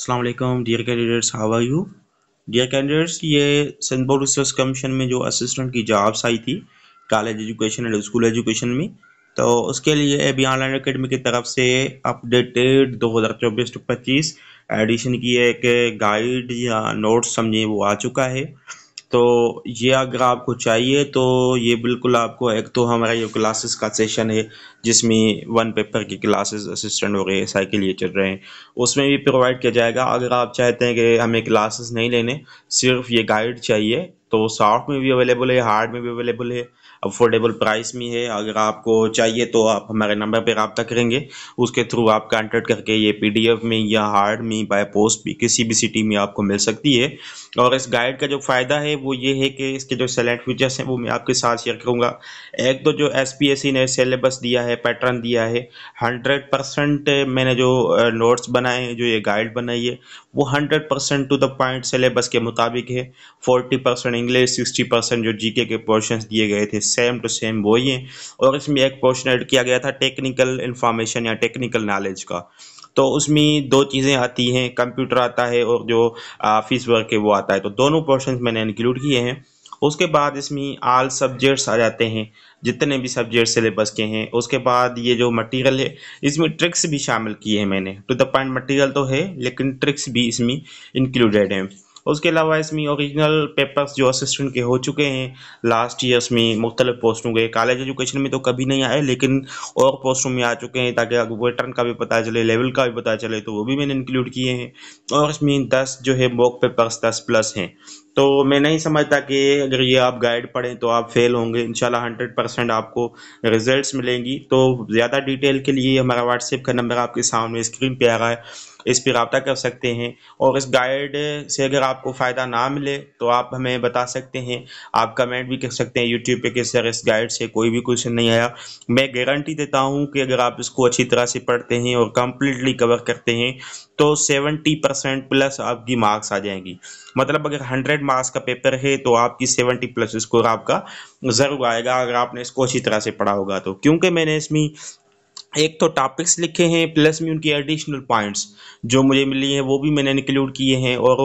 अस्सलाम वालेकुम dear candidates, how are you dear candidates. ये सिंध बोर्ड रिसर्च कमीशन में जो असिस्टेंट की जॉब्स आई थी college education and school education में, तो उसके लिए अभी ऑनलाइन एकेडमी की तरफ से अपडेटेड 2024-25 एडिशन की एक गाइड या नोट्स समझिए वो आ चुका है। तो ये अगर आपको चाहिए तो ये बिल्कुल आपको, एक तो हमारा ये क्लासेस का सेशन है जिसमें वन पेपर की क्लासेस असिस्टेंट हो गए एसआई के लिए चल रहे हैं, उसमें भी प्रोवाइड किया जाएगा। अगर आप चाहते हैं कि हमें क्लासेस नहीं लेने, सिर्फ ये गाइड चाहिए, तो सॉफ्ट में भी अवेलेबल है, हार्ड में भी अवेलेबल है, अफोर्डेबल प्राइस में है। अगर आपको चाहिए तो आप हमारे नंबर पर रब्ता करेंगे, उसके थ्रू आप कांटेक्ट करके ये पीडीएफ में या हार्ड में बाय पोस्ट भी किसी भी सिटी में आपको मिल सकती है। और इस गाइड का जो फ़ायदा है वो ये है कि इसके जो सेलेक्ट फीचर्स हैं वो मैं आपके साथ शेयर करूँगा। एक तो जो एसपीएससी ने सिलेबस दिया है, पैटर्न दिया है, 100% मैंने जो नोट्स बनाए हैं, जो ये गाइड बनाई है, वो 100% टू द पॉइंट सिलेबस के मुताबिक है। 40% इंग्लिश, 60% जो जीके के पोर्शंस दिए गए थे सेम टू सेम वही हैं। और इसमें एक पोर्शन ऐड किया गया था टेक्निकल इंफॉर्मेशन या टेक्निकल नॉलेज का। तो उसमें दो चीज़ें आती हैं, कंप्यूटर आता है और जो ऑफिस वर्क है वो आता है, तो दोनों पोर्शंस मैंने इंक्लूड किए हैं। उसके बाद इसमें ऑल सब्जेक्ट्स आ जाते हैं, जितने भी सब्जेक्ट सिलेबस के हैं। उसके बाद ये जो मटेरियल है इसमें ट्रिक्स भी शामिल किए हैं मैंने। टू द पॉइंट मटेरियल तो है लेकिन ट्रिक्स भी इसमें इंक्लूडेड हैं। उसके अलावा इसमें ओरिजिनल पेपर्स जो असिस्टेंट के हो चुके हैं लास्ट ईयर्स में मुख्तलिफ पोस्टों के, कॉलेज एजुकेशन में तो कभी नहीं आए लेकिन और पोस्टों में आ चुके हैं, ताकि आपको वेटरन का भी पता चले, लेवल का भी पता चले, तो वो भी मैंने इंक्लूड किए हैं। और इसमें 10 जो है मॉक पेपर्स 10+ हैं। तो मैं नहीं समझता कि अगर ये आप गाइड पढ़ें तो आप फेल होंगे। इंशाल्लाह 100% आपको रिजल्ट्स मिलेंगी। तो ज़्यादा डिटेल के लिए हमारा व्हाट्सएप का नंबर आपके सामने स्क्रीन पे आ रहा है, इस पर रब्ता कर सकते हैं। और इस गाइड से अगर आपको फ़ायदा ना मिले तो आप हमें बता सकते हैं, आप कमेंट भी कर सकते हैं यूट्यूब पे कि सर इस गाइड से कोई भी क्वेश्चन नहीं आया। मैं गारंटी देता हूँ कि अगर आप इसको अच्छी तरह से पढ़ते हैं और कम्प्लीटली कवर करते हैं तो 70% प्लस आपकी मार्क्स आ जाएंगी। मतलब अगर 100 मार्क्स का पेपर है तो आपकी 70+ स्कोर आपका ज़रूर आएगा अगर आपने इसको अच्छी तरह से पढ़ा होगा तो। क्योंकि मैंने इसमें एक तो टॉपिक्स लिखे हैं, प्लस में उनकी एडिशनल पॉइंट्स जो मुझे मिली हैं वो भी मैंने इंक्लूड किए हैं। और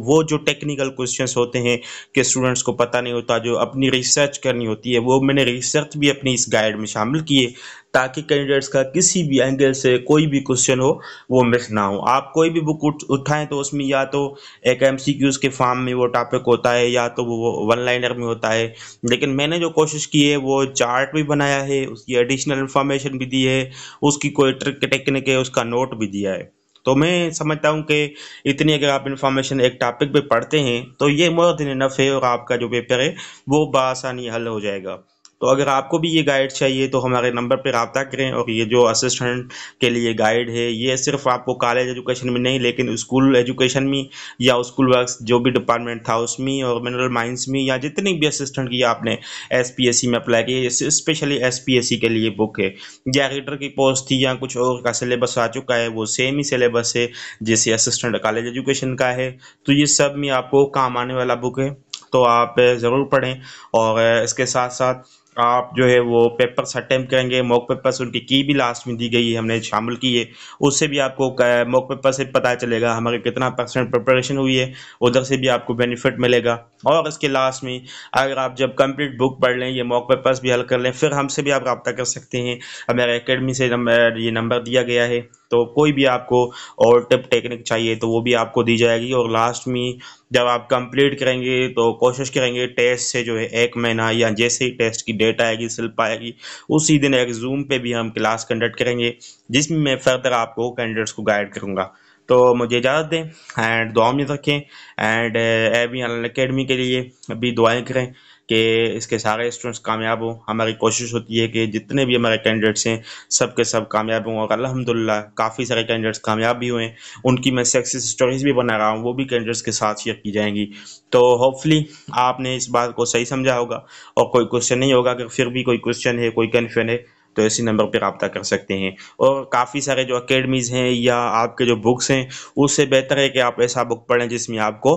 वो जो टेक्निकल क्वेश्चंस होते हैं कि स्टूडेंट्स को पता नहीं होता, जो अपनी रिसर्च करनी होती है, वो मैंने रिसर्च भी अपनी इस गाइड में शामिल किए, ताकि कैंडिडेट्स का किसी भी एंगल से कोई भी क्वेश्चन हो वो मिस ना हो। आप कोई भी बुक उठाएं तो उसमें या तो एक एमसीक्यूज के फॉर्म में वो टॉपिक होता है या तो वो वन लाइनर में होता है, लेकिन मैंने जो कोशिश की है वो चार्ट भी बनाया है, उसकी एडिशनल इंफॉर्मेशन भी दी है, उसकी कोई ट्रिक टेक्निक है उसका नोट भी दिया है। तो मैं समझता हूँ कि इतनी अगर आप इन्फॉर्मेशन एक टॉपिक पे पढ़ते हैं तो ये मोर देन इनफ है और आपका जो पेपर है वो बआसानी हल हो जाएगा। तो अगर आपको भी ये गाइड चाहिए तो हमारे नंबर पर रब्ता करें। और ये जो असिस्टेंट के लिए गाइड है ये सिर्फ आपको कॉलेज एजुकेशन में नहीं लेकिन स्कूल एजुकेशन में या स्कूल वर्क जो भी डिपार्टमेंट था उसमें और मिनरल माइंस में या जितनी भी असिस्टेंट की आपने एसपीएससी में अप्लाई की, स्पेशली एसपीएससी के लिए बुक है। या रीडर की पोस्ट थी या कुछ और का सिलेबस आ चुका है, वो सेम ही सिलेबस है जैसे असिस्टेंट कॉलेज एजुकेशन का है। तो ये सब में आपको काम आने वाला बुक है, तो आप ज़रूर पढ़ें। और इसके साथ साथ आप जो है वो पेपर्स अटेम्प्ट करेंगे, मॉक पेपर्स उनकी की भी लास्ट में दी गई है, हमने शामिल की है, उससे भी आपको मॉक पेपर से पता चलेगा हमारे कितना % प्रिपरेशन हुई है, उधर से भी आपको बेनिफिट मिलेगा। और इसके लास्ट में अगर आप जब कंप्लीट बुक पढ़ लें, ये मॉक पेपर्स भी हल कर लें, फिर हमसे भी आप रब्ता कर सकते हैं। हमारे एकेडमी से ये नंबर दिया गया है, तो कोई भी आपको और टिप टेक्निक चाहिए तो वो भी आपको दी जाएगी। और लास्ट में जब आप कंप्लीट करेंगे तो कोशिश करेंगे टेस्ट से जो है 1 महीना या जैसे ही टेस्ट की डेट आएगी, स्लिप आएगी, उसी दिन एक जूम पे भी हम क्लास कंडक्ट करेंगे जिसमें मैं फर्दर आपको कैंडिडेट्स को गाइड करूँगा। तो मुझे इजाज़त दें एंड दुआ में रखें। एंड अभी ऑनलाइन अकेडमी के लिए अभी दुआएं करें कि इसके सारे स्टूडेंट्स कामयाब हों। हमारी कोशिश होती है कि जितने भी हमारे कैंडिडेट्स हैं सब के सब कामयाब हों, और अल्हम्दुलिल्लाह काफ़ी सारे कैंडिडेट्स कामयाब भी हुए हैं। उनकी मैं सक्सेस स्टोरीज भी बना रहा हूँ, वो भी कैंडिडेट्स के साथ शेयर की जाएंगी। तो होपफुली आपने इस बात को सही समझा होगा और कोई क्वेश्चन नहीं होगा। अगर फिर भी कोई क्वेश्चन है, कोई कन्फ्यूजन है, तो इसी नंबर पर रब्ता कर सकते हैं। और काफ़ी सारे जो अकेडमीज़ हैं या आपके जो बुक्स हैं, उससे बेहतर है कि आप ऐसा बुक पढ़ें जिसमें आपको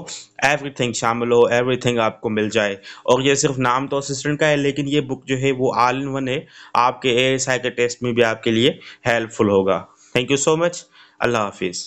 एवरीथिंग शामिल हो, एवरीथिंग आपको मिल जाए। और ये सिर्फ नाम तो असिस्टेंट का है लेकिन ये बुक जो है वो ऑल इन वन है, आपके एएसआई के टेस्ट में भी आपके लिए हेल्पफुल होगा। Thank you so much. अल्लाह हाफिज़।